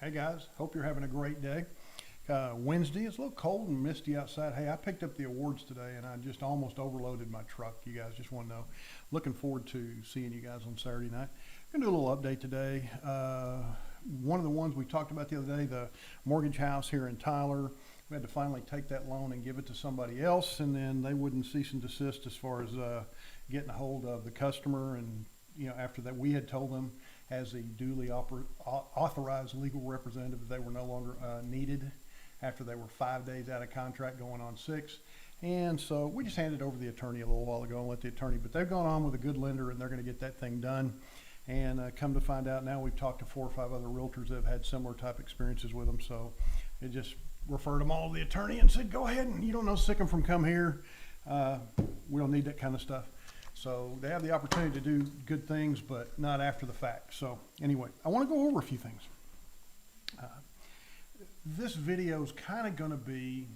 Hey guys, hope you're having a great day. Wednesday, it's a little cold and misty outside. Hey, I picked up the awards today and I just almost overloaded my truck. You guys just want to know. Looking forward to seeing you guys on Saturday night. Gonna do a little update today. One of the ones we talked about the other day, the mortgage house here in Tyler. We had to finally take that loan and give it to somebody else, and then they wouldn't cease and desist as far as getting a hold of the customer. And after that, we had told them as a duly authorized legal representative that they were no longer needed after they were 5 days out of contract going on 6. And so we just handed over the attorney a little while ago and let the attorney, but they've gone on with a good lender and they're going to get that thing done. And come to find out now, we've talked to 4 or 5 other realtors that have had similar type experiences with them. So it just referred them all to the attorney and said, go ahead, and you don't know sick them from come here. We don't need that kind of stuff. So they have the opportunity to do good things, but not after the fact. So anyway, I want to go over a few things. This video is kind of going to be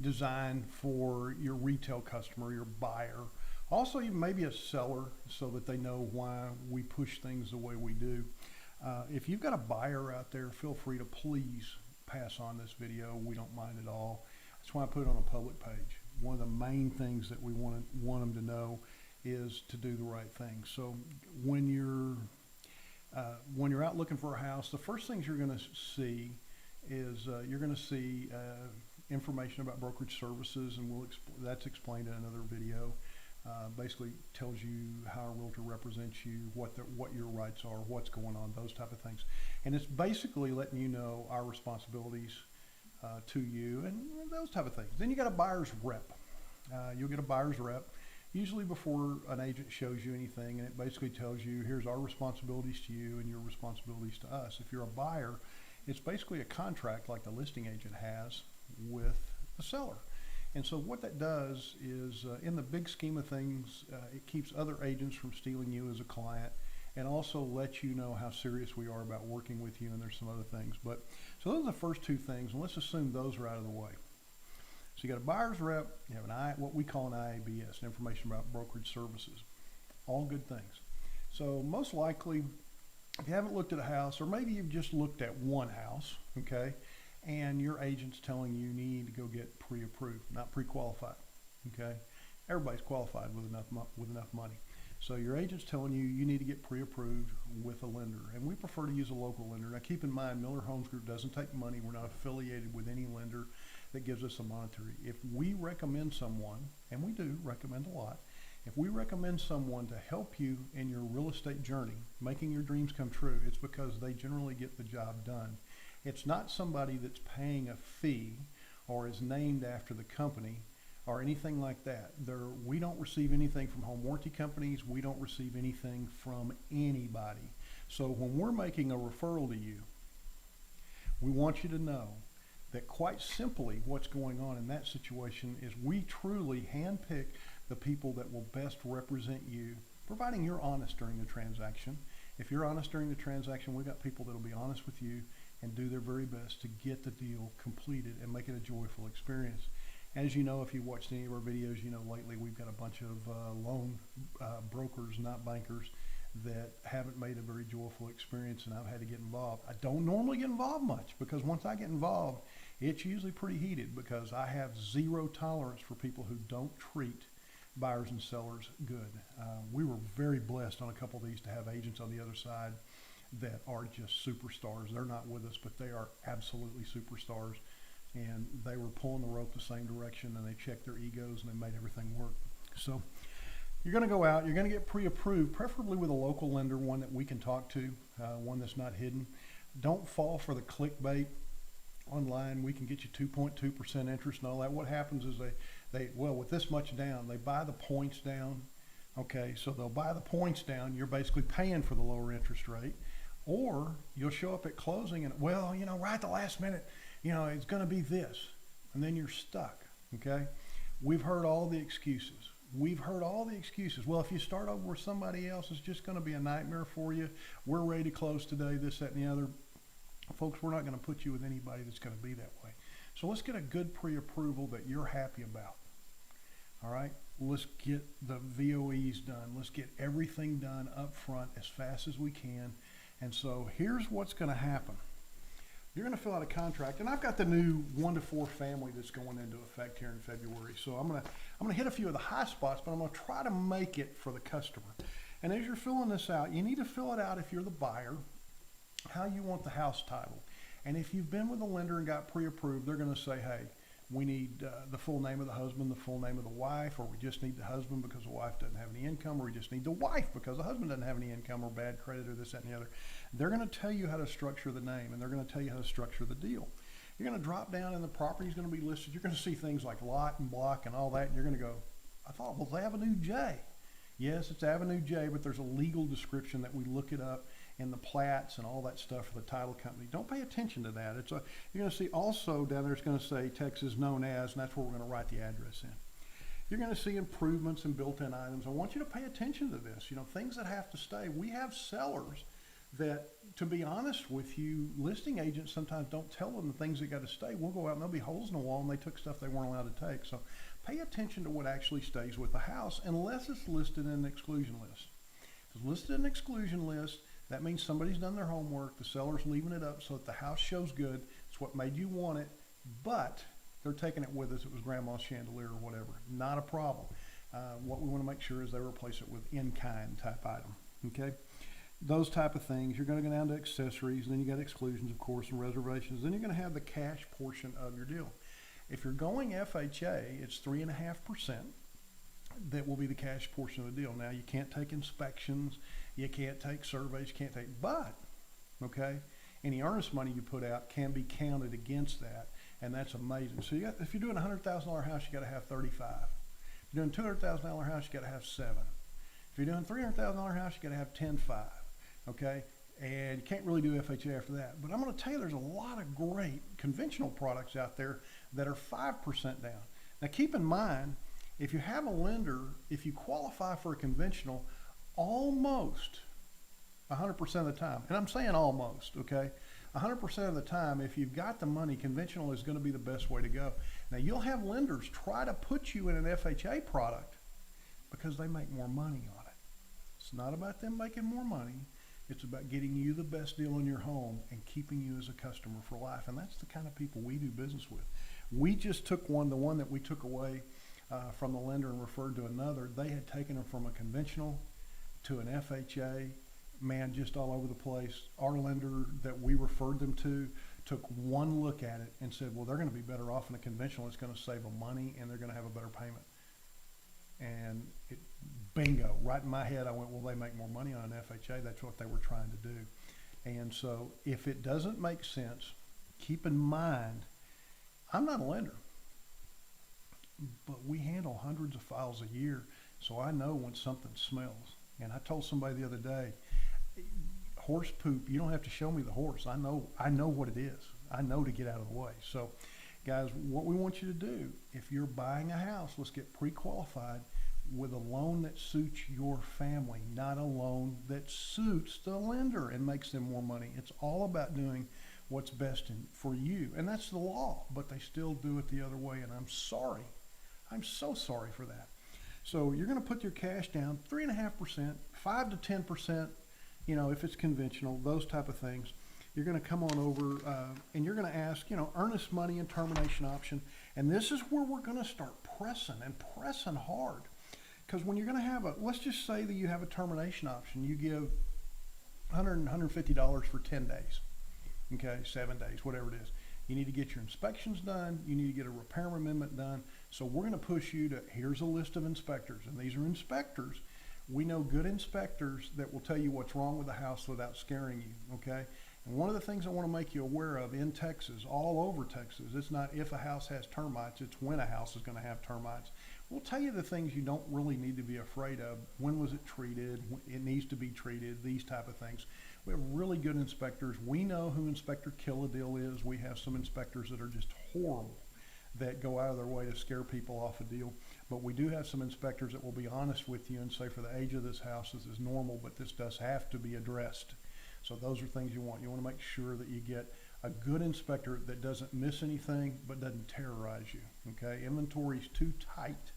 designed for your retail customer, your buyer, also even maybe a seller, so that they know why we push things the way we do. If you've got a buyer out there, feel free to please pass on this video. We don't mind at all. That's why I put it on a public page. One of the main things that we want them to know is to do the right thing. So when you're out looking for a house, the first things you're going to see is you're going to see information about brokerage services, and that's explained in another video. Basically tells you how a realtor represents you, what your rights are, what's going on, those type of things. And it's basically letting you know our responsibilities to you and those type of things. Then you got a buyer's rep. You'll get a buyer's rep usually before an agent shows you anything, and it basically tells you, here's our responsibilities to you and your responsibilities to us. If you're a buyer, it's basically a contract like the listing agent has with the seller. And so what that does is, in the big scheme of things, it keeps other agents from stealing you as a client, and also lets you know how serious we are about working with you. And there's some other things, but so those are the first 2 things, and let's assume those are out of the way. So you got a buyer's rep, you have what we call an IABS, information about brokerage services, all good things. So most likely, if you haven't looked at a house, or maybe you've just looked at one house, okay, and your agent's telling you need to go get pre-approved, not pre-qualified, okay? Everybody's qualified with enough money. So your agent's telling you you need to get pre-approved with a lender, and we prefer to use a local lender. Now keep in mind, Miller Homes Group doesn't take money. We're not affiliated with any lender that gives us a monetary. If we recommend someone, and we do recommend a lot, if we recommend someone to help you in your real estate journey, making your dreams come true, it's because they generally get the job done. It's not somebody that's paying a fee or is named after the company or anything like that. We don't receive anything from home warranty companies. We don't receive anything from anybody. So when we're making a referral to you, we want you to know that quite simply what's going on in that situation is we truly handpick the people that will best represent you, providing you're honest during the transaction. If you're honest during the transaction, we've got people that'll be honest with you and do their very best to get the deal completed and make it a joyful experience. As you know, if you've watched any of our videos, you know lately we've got a bunch of loan brokers, not bankers, that haven't made a very joyful experience, and I've had to get involved. I don't normally get involved much, because once I get involved, it's usually pretty heated, because I have zero tolerance for people who don't treat buyers and sellers good. We were very blessed on a couple of these to have agents on the other side that are just superstars. They're not with us, but they are absolutely superstars, and they were pulling the rope the same direction, and they checked their egos and they made everything work. So you're going to go out, you're going to get pre-approved, preferably with a local lender, one that we can talk to, one that's not hidden. Don't fall for the clickbait online. We can get you 2.2% interest and all that. What happens is well, with this much down, they buy the points down. Okay, so they'll buy the points down. You're basically paying for the lower interest rate. Or you'll show up at closing and, well, right at the last minute, it's going to be this. And then you're stuck, okay? We've heard all the excuses. Well, if you start over with somebody else, it's just going to be a nightmare for you. We're ready to close today, this, that, and the other. Folks, we're not going to put you with anybody that's going to be that way. So let's get a good pre-approval that you're happy about. All right, let's get the VOEs done. Let's get everything done up front as fast as we can. And so here's what's going to happen. You're going to fill out a contract, and I've got the new 1 to 4 family that's going into effect here in February. So I'm going to hit a few of the high spots, but I'm going to try to make it for the customer. And as you're filling this out, you need to fill it out if you're the buyer, how you want the house titled. And if you've been with a lender and got pre-approved, they're going to say, hey, we need the full name of the husband, the full name of the wife, or we just need the husband because the wife doesn't have any income, or we just need the wife because the husband doesn't have any income or bad credit or this, that, and the other. They're going to tell you how to structure the name, and they're going to tell you how to structure the deal. You're going to drop down and the property is going to be listed. You're going to see things like lot and block and all that, and you're going to go, I thought it was Avenue J. Yes, it's Avenue J, but there's a legal description that we look it up in the plats and all that stuff for the title company. Don't pay attention to that. You're going to see also down there it's going to say Texas known as, and that's where we're going to write the address in. You're going to see improvements and built-in items. I want you to pay attention to this. You know, things that have to stay. We have sellers that, to be honest with you, listing agents sometimes don't tell them the things that got to stay. We'll go out and there'll be holes in the wall and they took stuff they weren't allowed to take. So pay attention to what actually stays with the house unless it's listed in an exclusion list. If it's listed in an exclusion list, that means somebody's done their homework. The seller's leaving it up so that the house shows good. It's what made you want it, but they're taking it with us. It was grandma's chandelier or whatever. Not a problem. What we want to make sure is they replace it with in-kind type item. Okay? Those type of things. You're going to go down to accessories, and then you got exclusions, of course, and reservations. Then you're going to have the cash portion of your deal. If you're going FHA, it's 3.5%. That will be the cash portion of the deal. Now, you can't take inspections, you can't take surveys, you can't take, but, okay, any earnest money you put out can be counted against that, and that's amazing. So if you're doing a $100,000 house, you got to have 35. If you're doing a $200,000 house, you got to have 7. If you're doing a $300,000 house, you got to have 10.5, okay? And you can't really do FHA after that. But I'm going to tell you there's a lot of great conventional products out there that are 5% down. Now, keep in mind, if you have a lender, if you qualify for a conventional, almost 100% of the time, and I'm saying almost, okay, 100% of the time, if you've got the money, conventional is going to be the best way to go. Now, you'll have lenders try to put you in an FHA product because they make more money on it. It's not about them making more money. It's about getting you the best deal in your home and keeping you as a customer for life. And that's the kind of people we do business with. We just took the one that we took away from the lender and referred to another. They had taken them from a conventional to an FHA, man, just all over the place. Our lender that we referred them to took one look at it and said, well, they're going to be better off in a conventional. It's going to save them money and they're going to have a better payment. And bingo, right in my head, I went, well, they make more money on an FHA. That's what they were trying to do. And so if it doesn't make sense, keep in mind, I'm not a lender, but we handle hundreds of files a year, so I know when something smells. And I told somebody the other day, horse poop, you don't have to show me the horse. I know what it is. I know to get out of the way. So, guys, what we want you to do, if you're buying a house, let's get pre-qualified with a loan that suits your family, not a loan that suits the lender and makes them more money. It's all about doing what's best for you. And that's the law, but they still do it the other way, and I'm sorry. I'm so sorry for that. So you're going to put your cash down 3.5%, 5 to 10%, you know, if it's conventional, those type of things. You're going to come on over and you're going to ask, you know, earnest money and termination option. And this is where we're going to start pressing and pressing hard. Because when you're going to have let's just say that you have a termination option. You give $100, $150 for 10 days, okay, 7 days, whatever it is. You need to get your inspections done. You need to get a repair amendment done. So we're going to push you to, here's a list of inspectors. And these are inspectors. We know good inspectors that will tell you what's wrong with the house without scaring you, okay? And one of the things I want to make you aware of in Texas, all over Texas, it's not if a house has termites, it's when a house is going to have termites. We'll tell you the things you don't really need to be afraid of. When was it treated? It needs to be treated, these type of things. We have really good inspectors. We know who Inspector Kill-A-Deal is. We have some inspectors that are just horrible, that go out of their way to scare people off a deal. But we do have some inspectors that will be honest with you and say, for the age of this house, this is normal, but this does have to be addressed. So those are things you want. You want to make sure that you get a good inspector that doesn't miss anything but doesn't terrorize you, okay? Inventory is too tight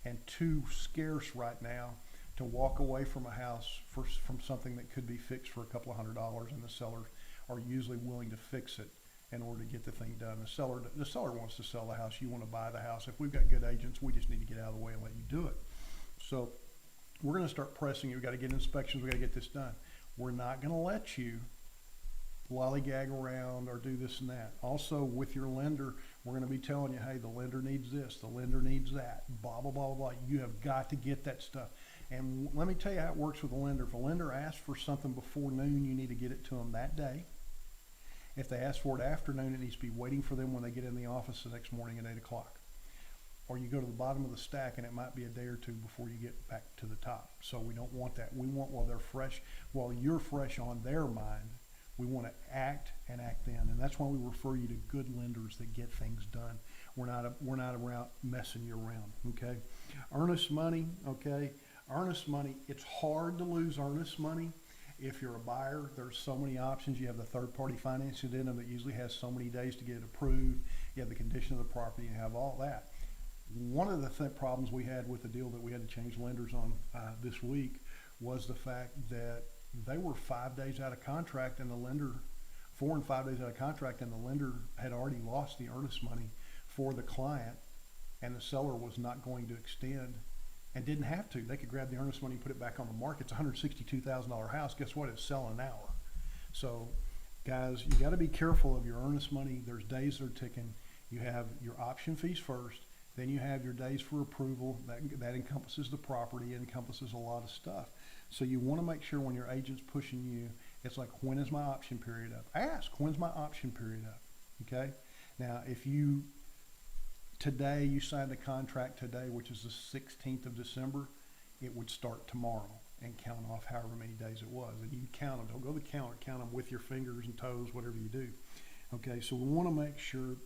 and too scarce right now to walk away from a house from something that could be fixed for a couple of $100, and the sellers are usually willing to fix it in order to get the thing done. The seller wants to sell the house. You want to buy the house. If we've got good agents, we just need to get out of the way and let you do it. So we're going to start pressing you. We've got to get inspections. We've got to get this done. We're not going to let you lollygag around or do this and that. Also, with your lender, we're going to be telling you, hey, the lender needs this, the lender needs that, blah, blah, blah, blah. You have got to get that stuff. And let me tell you how it works with a lender. If a lender asks for something before noon, you need to get it to them that day. If they ask for it afternoon, it needs to be waiting for them when they get in the office the next morning at 8 o'clock. Or you go to the bottom of the stack and it might be a day or two before you get back to the top. So we don't want that. We want while they're fresh, while you're fresh on their mind, we want to act and act then. And that's why we refer you to good lenders that get things done. We're not around messing you around, okay? Earnest money, okay? Earnest money, it's hard to lose earnest money. If you're a buyer, there's so many options. You have the third-party financing in them that usually has so many days to get it approved. You have the condition of the property, you have all that. One of the problems we had with the deal that we had to change lenders on this week was the fact that they were 5 days out of contract, and the lender, 4 and 5 days out of contract, and the lender had already lost the earnest money for the client, and the seller was not going to extend and didn't have to. They could grab the earnest money and put it back on the market. It's a $162,000 house. Guess what? It's selling an hour. So, guys, you got to be careful of your earnest money. There's days that are ticking. You have your option fees first. Then you have your days for approval. That encompasses the property. It encompasses a lot of stuff. So you want to make sure when your agent's pushing you, it's like, when is my option period up? Ask, when's my option period up? Okay? Now, if today you signed a contract today, which is the 16th of December, it would start tomorrow and count off however many days it was. And you count them. Don't go to the counter. Count them with your fingers and toes, whatever you do. Okay, so we want to make sure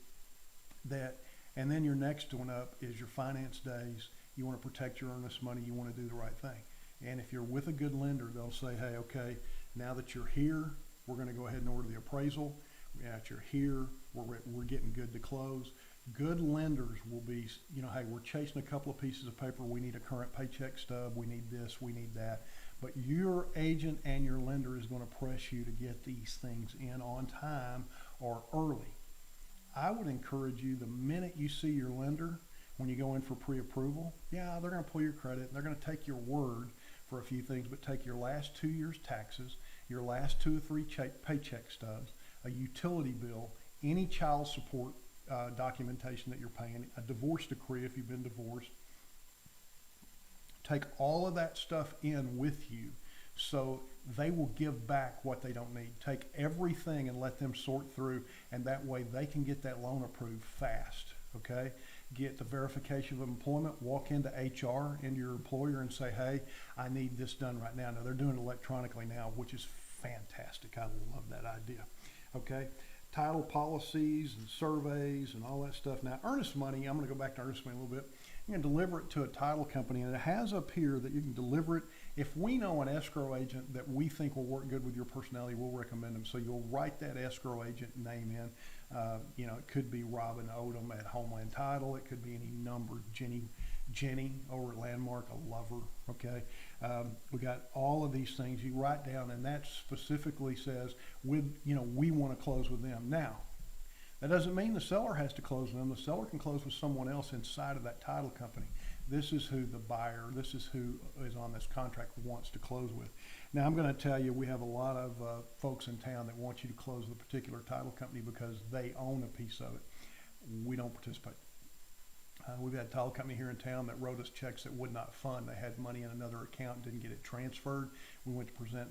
that, and then your next one up is your finance days. You want to protect your earnest money. You want to do the right thing. And if you're with a good lender, they'll say, hey, okay, now that you're here, we're going to go ahead and order the appraisal. Now that you're here, we're getting good to close. Good lenders will be, hey, we're chasing a couple of pieces of paper. We need a current paycheck stub. We need this. We need that. But your agent and your lender is going to press you to get these things in on time or early. I would encourage you, the minute you see your lender, when you go in for pre-approval, yeah, they're going to pull your credit. They're going to take your word for a few things, but take your last 2 years' taxes, your last 2 or 3 paycheck stubs, a utility bill, any child support documentation that you're paying, a divorce decree if you've been divorced. Take all of that stuff in with you so they will give back what they don't need. Take everything and let them sort through, and that way they can get that loan approved fast, okay? Get the verification of employment, walk into HR, into your employer, and say, hey, I need this done right now. Now, they're doing it electronically now, which is fantastic. I love that idea, okay? Title policies and surveys and all that stuff. Now, earnest money, I'm going to go back to earnest money a little bit. You can deliver it to a title company, and it has up here that you can deliver it. If we know an escrow agent that we think will work good with your personality, we'll recommend them. So you'll write that escrow agent name in. It could be Robin Odom at Homeland Title. It could be any number. Jenny over at Landmark, a lover. Okay, we got all of these things you write down, and that specifically says we want to close with them. Now, that doesn't mean the seller has to close with them. The seller can close with someone else inside of that title company. This is who the buyer, this is who is on this contract wants to close with. Now, I'm going to tell you, we have a lot of folks in town that want you to close with a particular title company because they own a piece of it. We don't participate. We've had a title company here in town that wrote us checks that would not fund. They had money in another account, didn't get it transferred. We went to present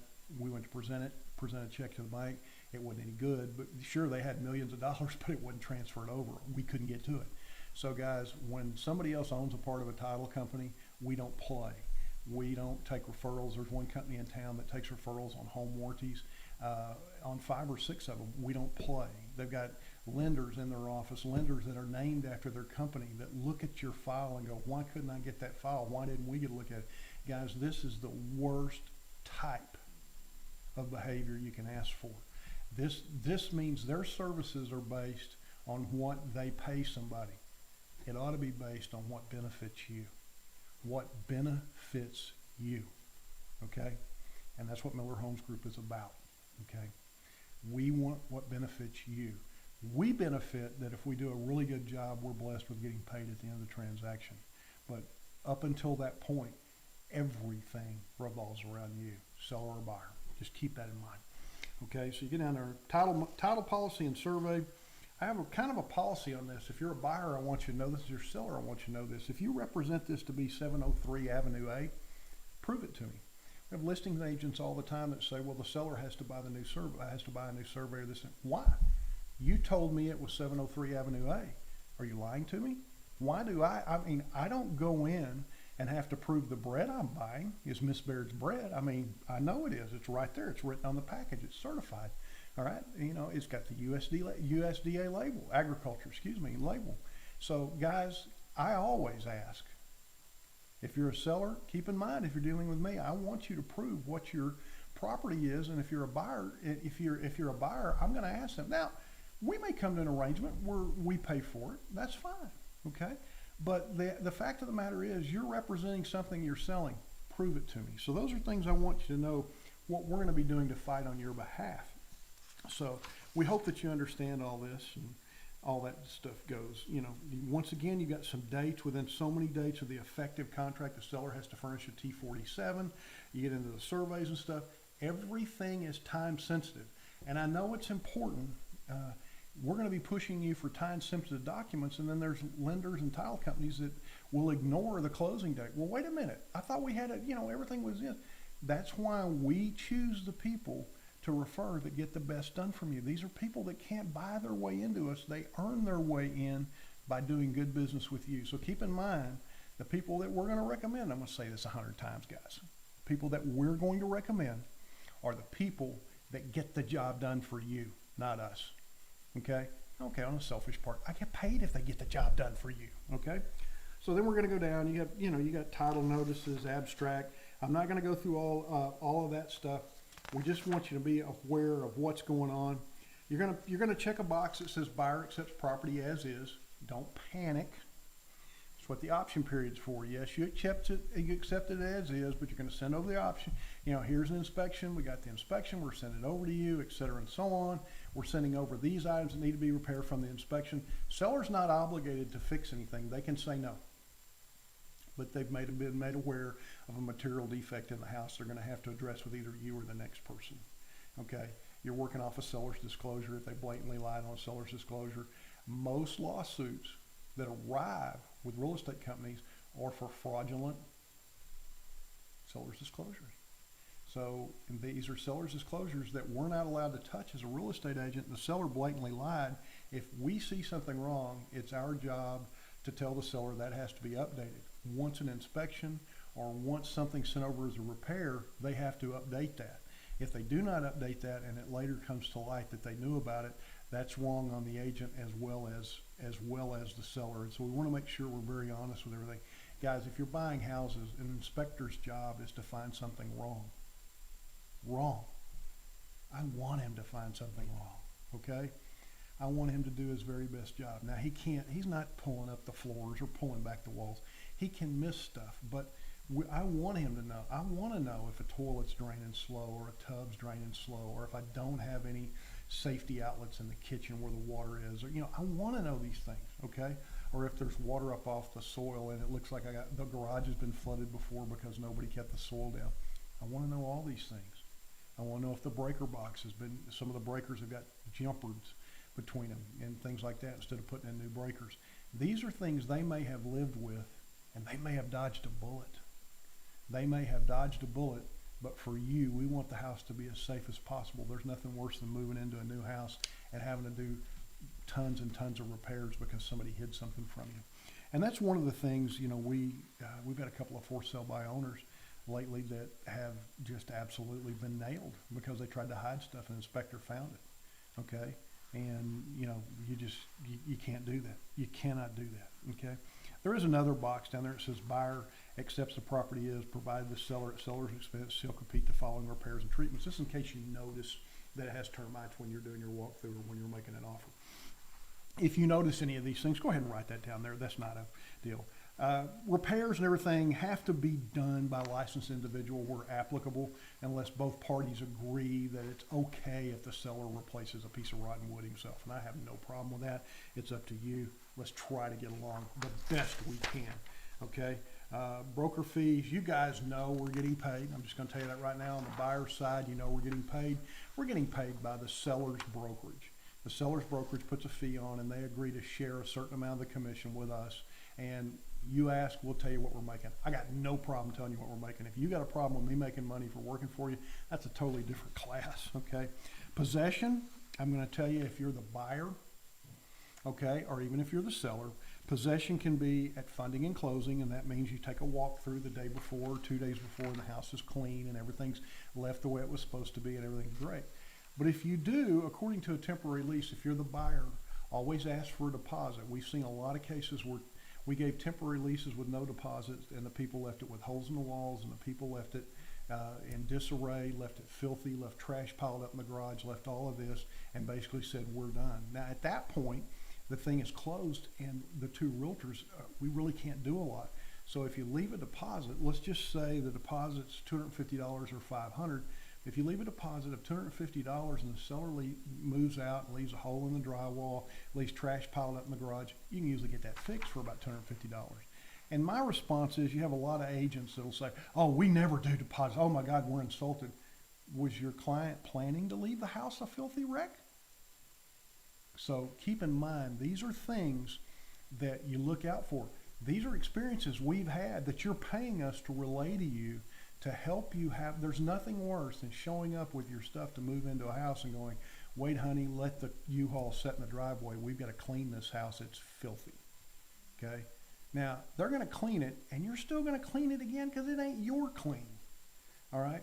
a check to the bank. It wasn't any good, but sure, they had millions of dollars, but it wasn't transferred over. We couldn't get to it. So guys, when somebody else owns a part of a title company, we don't play. We don't take referrals. There's one company in town that takes referrals on home warranties. On 5 or 6 of them, we don't play. They've got lenders in their office, lenders that are named after their company that look at your file and go, why couldn't I get that file? Why didn't we get a look at it? Guys, this is the worst type of behavior you can ask for. This means their services are based on what they pay somebody. It ought to be based on what benefits you. What benefits you, okay? And that's what Miller Homes Group is about, okay? We want what benefits you. We benefit that if we do a really good job, we're blessed with getting paid at the end of the transaction. But up until that point, everything revolves around you, seller or buyer. Just keep that in mind. Okay, so you get down there, title policy and survey. I have a kind of a policy on this. If you're a buyer, I want you to know this. If you're a seller, I want you to know this. If you represent this to be 703 Avenue A, prove it to me. We have listing agents all the time that say, well, the seller has to buy the new survey, has to buy a new survey or this. Why? You told me it was 703 Avenue A. Are you lying to me? Why do I mean, I don't go in and have to prove the bread I'm buying is Miss Baird's bread. I mean, I know it is. It's right there. It's written on the package. It's certified. All right. You know, it's got the USDA label, agriculture, label. So guys, I always ask, if you're a seller, keep in mind, if you're dealing with me, I want you to prove what your property is. And if you're a buyer, a buyer, I'm going to ask them. Now, we may come to an arrangement where we pay for it. That's fine. Okay. But the fact of the matter is, you're representing something you're selling. Prove it to me. So those are things I want you to know what we're going to be doing to fight on your behalf. So we hope that you understand all this and all that stuff goes. You know, once again, you got some dates. Within so many dates of the effective contract, the seller has to furnish a T-47. You get into the surveys and stuff. Everything is time sensitive. And I know it's important. We're going to be pushing you for time-sensitive documents, and then there's lenders and title companies that will ignore the closing date. Well, wait a minute. I thought we had everything was in. That's why we choose the people to refer that get the best done from you. These are people that can't buy their way into us. They earn their way in by doing good business with you. So keep in mind, the people that we're going to recommend, I'm going to say this 100 times, guys. People that we're going to recommend are the people that get the job done for you, not us. Okay, on the selfish part, I get paid if they get the job done for you. Okay, so then we're going to go down. You got title notices, abstract. I'm not going to go through all of that stuff. We just want you to be aware of what's going on. You're gonna check a box that says buyer accepts property as is. Don't panic. That's what the option period's for. Yes, you accept it as is, but you're going to send over the option. Here's an inspection. We got the inspection. We're sending it over to you, et cetera, and so on. We're sending over these items that need to be repaired from the inspection. Seller's not obligated to fix anything. They can say no. But they've been made aware of a material defect in the house they're going to have to address with either you or the next person. Okay? You're working off a seller's disclosure if they blatantly lied on a seller's disclosure. Most lawsuits that arrive with real estate companies are for fraudulent seller's disclosures. So these are seller's disclosures that we're not allowed to touch as a real estate agent. The seller blatantly lied. If we see something wrong, it's our job to tell the seller that has to be updated. Once an inspection or once something's sent over as a repair, they have to update that. If they do not update that and it later comes to light that they knew about it, that's wrong on the agent as well as the seller. And so we want to make sure we're very honest with everything. Guys, if you're buying houses, an inspector's job is to find something wrong. I want him to find something wrong, okay? I want him to do his very best job. Now, he's not pulling up the floors or pulling back the walls. He can miss stuff, but I want him to know. I want to know if a toilet's draining slow or a tub's draining slow, or if I don't have any safety outlets in the kitchen where the water is, or I want to know these things, okay? Or if there's water up off the soil and it looks like the garage has been flooded before because nobody kept the soil down. I want to know all these things. I want to know if the breaker box some of the breakers have got jumpers between them and things like that instead of putting in new breakers. These are things they may have lived with, and they may have dodged a bullet. But for you, we want the house to be as safe as possible. There's nothing worse than moving into a new house and having to do tons and tons of repairs because somebody hid something from you. And that's one of the things, we've got a couple of for sale by owners lately that have just absolutely been nailed because they tried to hide stuff and the inspector found it. Okay? And you can't do that. You cannot do that. Okay? There is another box down there that says buyer accepts the property is provided the seller at seller's expense shall complete the following repairs and treatments. Just in case you notice that it has termites when you're doing your walkthrough or when you're making an offer. If you notice any of these things, go ahead and write that down there. That's not a deal. Repairs and everything have to be done by a licensed individual where applicable, unless both parties agree that it's okay if the seller replaces a piece of rotten wood himself. And I have no problem with that. It's up to you. Let's try to get along the best we can. Okay? Broker fees, you guys know we're getting paid. I'm just going to tell you that right now. On the buyer's side, you know we're getting paid. We're getting paid by the seller's brokerage. The seller's brokerage puts a fee on, and they agree to share a certain amount of the commission with us. And you ask, we'll tell you what we're making. I got no problem telling you what we're making. If you got a problem with me making money for working for you, that's a totally different class, okay? Possession, I'm going to tell you, if you're the buyer, okay, or even if you're the seller, possession can be at funding and closing, and that means you take a walk through the day before, 2 days before, and the house is clean and everything's left the way it was supposed to be and everything's great. But if you do, according to a temporary lease, if you're the buyer, always ask for a deposit. We've seen a lot of cases where we gave temporary leases with no deposits, and the people left it with holes in the walls, and the people left it in disarray, left it filthy, left trash piled up in the garage, left all of this, and basically said, we're done. Now, at that point, the thing is closed, and the two realtors, we really can't do a lot. So if you leave a deposit, let's just say the deposit's $250 or $500. If you leave a deposit of $250 and the seller moves out and leaves a hole in the drywall, leaves trash piled up in the garage, you can usually get that fixed for about $250. And my response is, you have a lot of agents that'll say, oh, we never do deposits. Oh my God, we're insulted. Was your client planning to leave the house a filthy wreck? So keep in mind, these are things that you look out for. These are experiences we've had that you're paying us to relay to you, to help you have. There's nothing worse than showing up with your stuff to move into a house and going, wait, honey, let the U-Haul sit in the driveway. We've got to clean this house. It's filthy. Okay? Now, they're going to clean it, and you're still going to clean it again because it ain't your clean. All right?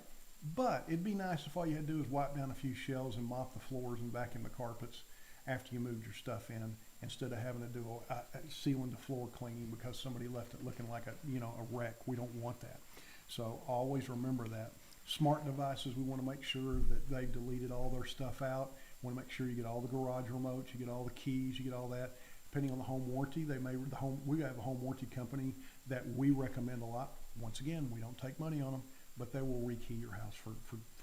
But it'd be nice if all you had to do is wipe down a few shelves and mop the floors and vacuum the carpets after you moved your stuff in, instead of having to do a ceiling to floor cleaning because somebody left it looking like a wreck. We don't want that. So always remember that. Smart devices, we want to make sure that they've deleted all their stuff out. We want to make sure you get all the garage remotes, you get all the keys, you get all that. Depending on the home warranty, we have a home warranty company that we recommend a lot. Once again, we don't take money on them, but they will rekey your house for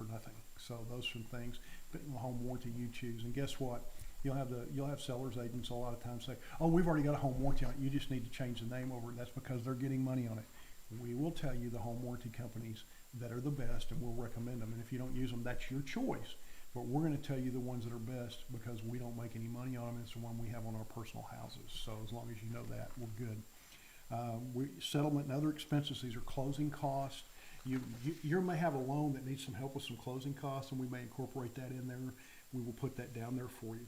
nothing. So those are some things. Depending on the home warranty you choose. And guess what? You'll have sellers agents a lot of times say, oh, we've already got a home warranty on it. You just need to change the name over. And that's because they're getting money on it. We will tell you the home warranty companies that are the best, and we'll recommend them. And if you don't use them, that's your choice. But we're going to tell you the ones that are best because we don't make any money on them. It's the one we have on our personal houses. So as long as you know that, we're good. Settlement and other expenses, these are closing costs. You may have a loan that needs some help with some closing costs, and we may incorporate that in there. We will put that down there for you.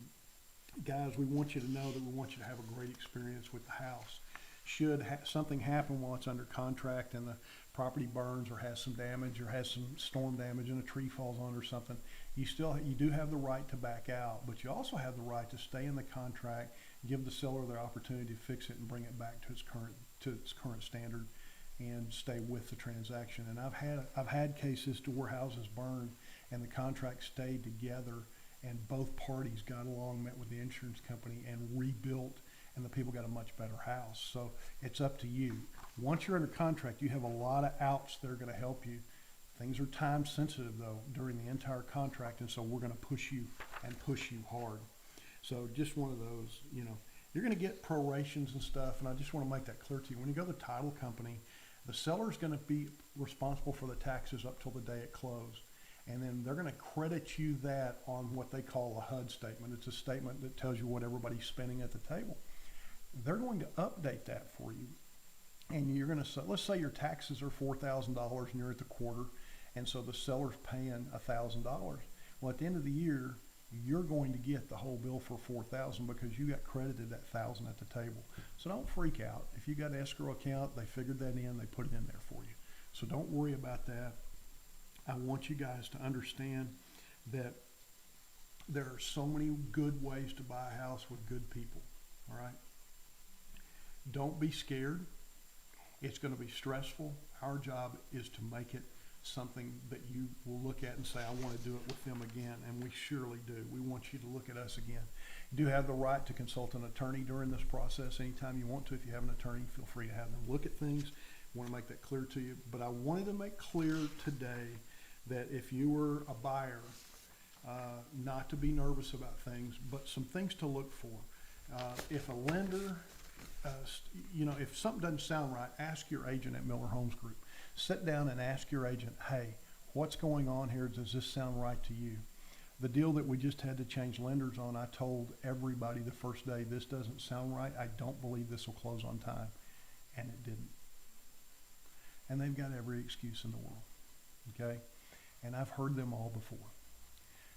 Guys, we want you to know that we want you to have a great experience with the house. Should something happen while it's under contract and the property burns or has some damage or has some storm damage and a tree falls on or something, you do have the right to back out, but you also have the right to stay in the contract, give the seller their opportunity to fix it and bring it back to its current standard and stay with the transaction. And I've had cases to where houses burned and the contract stayed together and both parties got along, met with the insurance company and rebuilt, and the people got a much better house. So it's up to you. Once you're under contract, you have a lot of outs that are going to help you. Things are time sensitive though during the entire contract, and so we're going to push you and push you hard. So just one of those, you're going to get prorations and stuff, and I just want to make that clear to you. When you go to the title company, the seller's going to be responsible for the taxes up till the day it closed. And then they're going to credit you that on what they call a HUD statement. It's a statement that tells you what everybody's spending at the table. They're going to update that for you. And you're going to say, let's say your taxes are $4,000 and you're at the quarter, and so the seller's paying $1,000. Well, at the end of the year, you're going to get the whole bill for $4,000 because you got credited that $1,000 at the table. So don't freak out. If you got an escrow account, they figured that in, they put it in there for you. So don't worry about that. I want you guys to understand that there are so many good ways to buy a house with good people, all right? Don't be scared. It's going to be stressful. Our job is to make it something that you will look at and say, I want to do it with them again, and we surely do. We want you to look at us again. You do have the right to consult an attorney during this process anytime you want to. If you have an attorney, feel free to have them look at things. I want to make that clear to you. But I wanted to make clear today that if you were a buyer, not to be nervous about things, but some things to look for. If a lender, if something doesn't sound right, ask your agent at Miller Homes Group. Sit down and ask your agent, hey, what's going on here? Does this sound right to you? The deal that we just had to change lenders on, I told everybody the first day, this doesn't sound right. I don't believe this will close on time. And it didn't. And they've got every excuse in the world, okay? And I've heard them all before.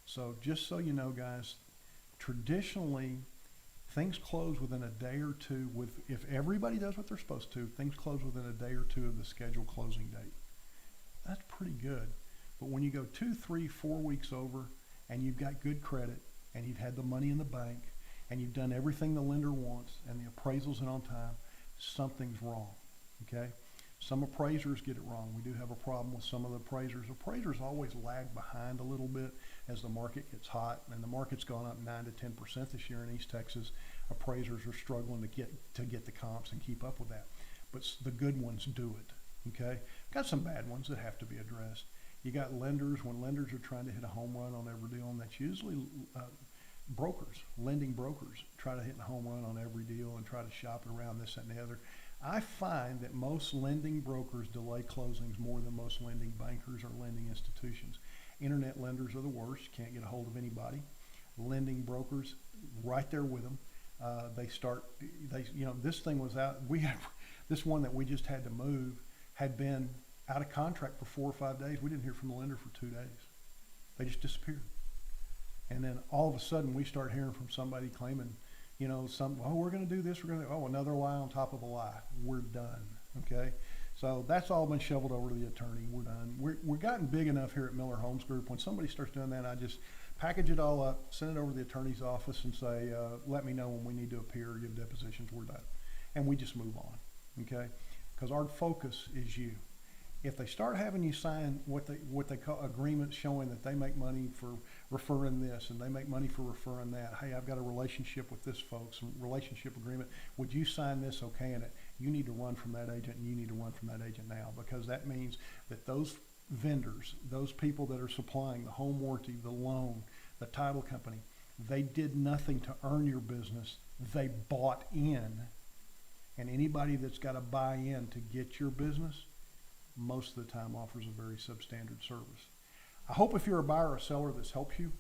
So just so you know, guys, traditionally, things close within a day or two. If everybody does what they're supposed to, things close within a day or two of the scheduled closing date. That's pretty good. But when you go 2, 3, 4 weeks over and you've got good credit and you've had the money in the bank and you've done everything the lender wants and the appraisal's in on time, something's wrong, okay? Some appraisers get it wrong. We do have a problem with some of the appraisers. Appraisers always lag behind a little bit as the market gets hot, and the market's gone up 9 to 10% this year in East Texas. Appraisers are struggling to get the comps and keep up with that. But the good ones do it, okay? Got some bad ones that have to be addressed. You got lenders, when lenders are trying to hit a home run on every deal, and that's usually brokers, lending brokers, try to hit a home run on every deal and try to shop it around this, that, and the other. I find that most lending brokers delay closings more than most lending bankers or lending institutions. Internet lenders are the worst. Can't get a hold of anybody. Lending brokers, right there with them. This thing was out. We had this one that we just had to move had been out of contract for 4 or 5 days. We didn't hear from the lender for 2 days. They just disappeared. And then all of a sudden we start hearing from somebody claiming, we're going to do this, another lie on top of a lie. We're done, okay? So that's all been shoveled over to the attorney. We're done. We're gotten big enough here at Miller Homes Group. When somebody starts doing that, I just package it all up, send it over to the attorney's office and say, let me know when we need to appear or give depositions. We're done. And we just move on, okay? Because our focus is you. If they start having you sign what they call agreements showing that they make money for referring this and they make money for referring that, hey, I've got a relationship with this folks, relationship agreement, would you sign this okaying it? You need to run from that agent, and you need to run from that agent now, because that means that those vendors, those people that are supplying the home warranty, the loan, the title company, they did nothing to earn your business. They bought in, and anybody that's got to buy in to get your business most of the time offers a very substandard service. I hope if you're a buyer or a seller, this helps you.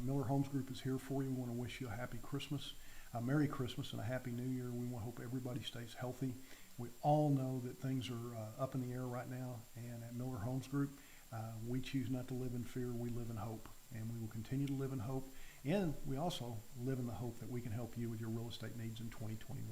Miller Homes Group is here for you. We want to wish you a happy Christmas, a Merry Christmas, and a Happy New Year. We want to hope everybody stays healthy. We all know that things are up in the air right now, and at Miller Homes Group, we choose not to live in fear. We live in hope, and we will continue to live in hope. And we also live in the hope that we can help you with your real estate needs in 2021.